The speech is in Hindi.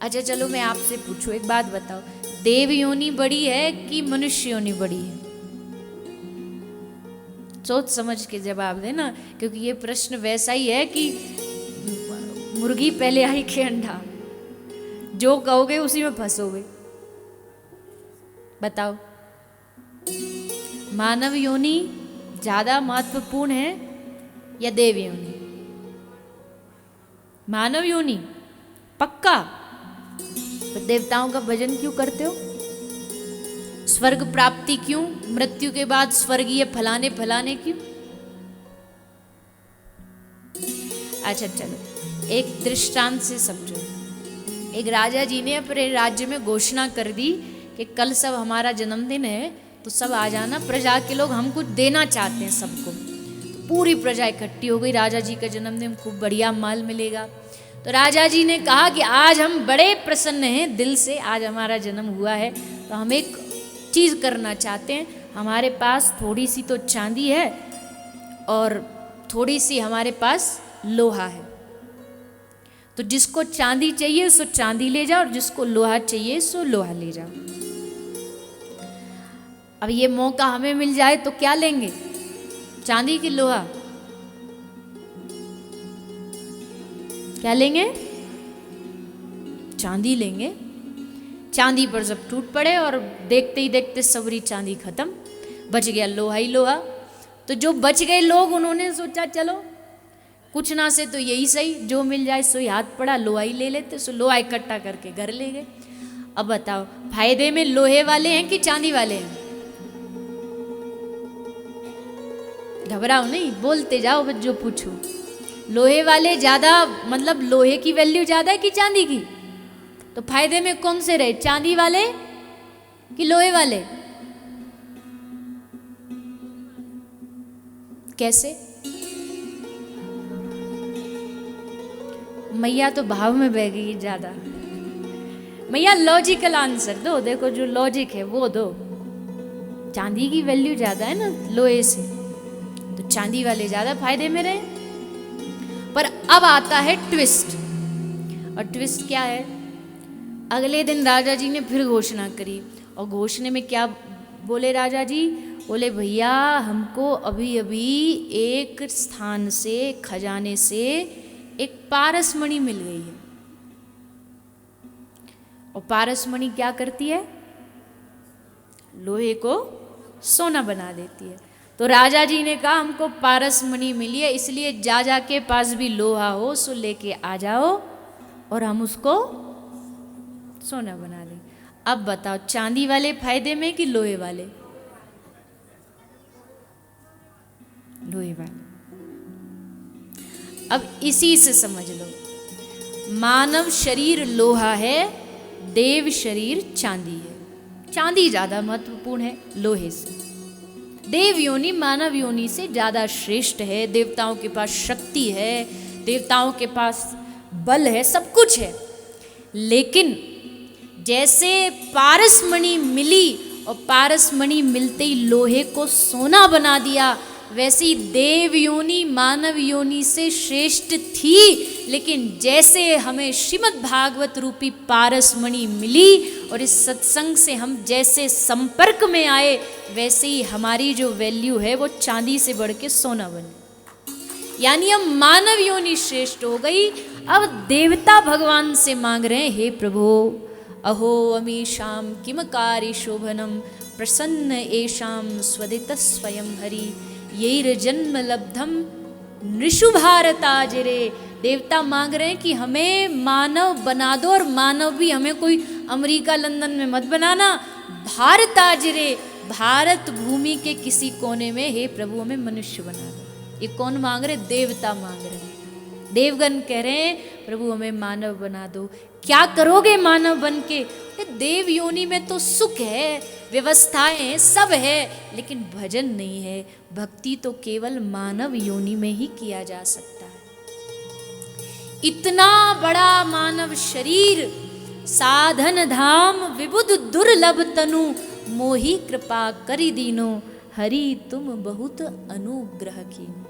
अच्छा चलो मैं आपसे पूछूं, एक बात बताओ, देव योनि बड़ी है कि मनुष्य योनि बड़ी है? सोच समझ के जवाब देना, क्योंकि ये प्रश्न वैसा ही है कि मुर्गी पहले आई कि अंडा, जो कहोगे उसी में फंसोगे। बताओ, मानव योनि ज्यादा महत्वपूर्ण है या देव योनि? मानव योनि पक्का? तो देवताओं का भजन क्यों करते हो? स्वर्ग प्राप्ति क्यों? मृत्यु के बाद स्वर्गीय फलाने फलाने क्यों? अच्छा चलो एक दृष्टांत से समझो। एक राजा जी ने अपने राज्य में घोषणा कर दी कि कल सब हमारा जन्मदिन है, तो सब आ जाना, प्रजा के लोग हम कुछ देना चाहते हैं सबको। तो पूरी प्रजा इकट्ठी हो गई, राजा जी का जन्मदिन, खूब बढ़िया माल मिलेगा। तो राजा जी ने कहा कि आज हम बड़े प्रसन्न हैं दिल से, आज हमारा जन्म हुआ है, तो हम एक चीज़ करना चाहते हैं। हमारे पास थोड़ी सी तो चांदी है और थोड़ी सी हमारे पास लोहा है, तो जिसको चांदी चाहिए सो चांदी ले जाओ, और जिसको लोहा चाहिए सो लोहा ले जाओ। अब ये मौका हमें मिल जाए तो क्या लेंगे, चांदी की लोहा? क्या लेंगे? चांदी लेंगे। चांदी पर सब टूट पड़े और देखते ही देखते सबरी चांदी खत्म, बच गया लोहा ही लोहा। तो जो बच गए लोग, उन्होंने सोचा चलो कुछ ना से तो यही सही, जो मिल जाए सो ही हाथ पड़ा, लोहा ही ले लेते। सो लोहा इकट्ठा करके घर ले गए। अब बताओ, फायदे में लोहे वाले हैं कि चांदी वाले हैं? घबराओ नहीं, बोलते जाओ, बस जो पूछो। लोहे वाले ज्यादा, मतलब लोहे की वैल्यू ज्यादा है कि चांदी की? तो फायदे में कौन से रहे, चांदी वाले कि लोहे वाले? कैसे? मैया तो भाव में बह गई ज्यादा। मैया लॉजिकल आंसर दो, देखो जो लॉजिक है वो दो। चांदी की वैल्यू ज्यादा है ना लोहे से, तो चांदी वाले ज्यादा फायदे में रहे। पर अब आता है ट्विस्ट, और ट्विस्ट क्या है? अगले दिन राजा जी ने फिर घोषणा करी, और घोषणा में क्या बोले राजा जी? बोले भैया हमको अभी अभी एक स्थान से, खजाने से एक पारसमणि मिल गई है। और पारसमणि क्या करती है? लोहे को सोना बना देती है। तो राजा जी ने कहा हमको पारसमणि मिली है, इसलिए जा जा के पास भी लोहा हो सो लेके आ जाओ और हम उसको सोना बना दें। अब बताओ, चांदी वाले फायदे में कि लोहे वाले? लोहे वाले। अब इसी से समझ लो, मानव शरीर लोहा है, देव शरीर चांदी है। चांदी ज्यादा महत्वपूर्ण है लोहे से। देव योनि मानव योनि से ज्यादा श्रेष्ठ है। देवताओं के पास शक्ति है, देवताओं के पास बल है, सब कुछ है। लेकिन जैसे पारसमणि मिली और पारसमणि मिलते ही लोहे को सोना बना दिया, वैसे ही देव योनि मानव योनि से श्रेष्ठ थी। लेकिन जैसे हमें श्रीमद् भागवत रूपी पारसमणि मिली और इस सत्संग से हम जैसे संपर्क में आए, वैसे ही हमारी जो वैल्यू है वो चांदी से बढ़ के सोना बनी। यानी अब मानव योनि श्रेष्ठ हो गई। अब देवता भगवान से मांग रहे हैं, हे प्रभु अहो अमीशाम किम कार्य शोभनम प्रसन्न एशाम स्वदित स्वयं हरि येर जन्म लब्धम नृषु भारताजिरे। देवता मांग रहे हैं कि हमें मानव बना दो, और मानव भी हमें कोई अमेरिका लंदन में मत बनाना, भारताजिरे, भारत भूमि के किसी कोने में हे प्रभु हमें मनुष्य बना दो। ये कौन मांग रहे? देवता मांग रहे हैं। देवगण कह रहे हैं प्रभु हमें मानव बना दो। क्या करोगे मानव बन के? देव योनि में तो सुख है, व्यवस्थाएं सब है, लेकिन भजन नहीं है। भक्ति तो केवल मानव योनि में ही किया जा सकता है। इतना बड़ा मानव शरीर, साधन धाम विबुध दुर्लभ तनु, मोहि कृपा करि दीनो, हरि तुम बहुत अनुग्रह कीनो।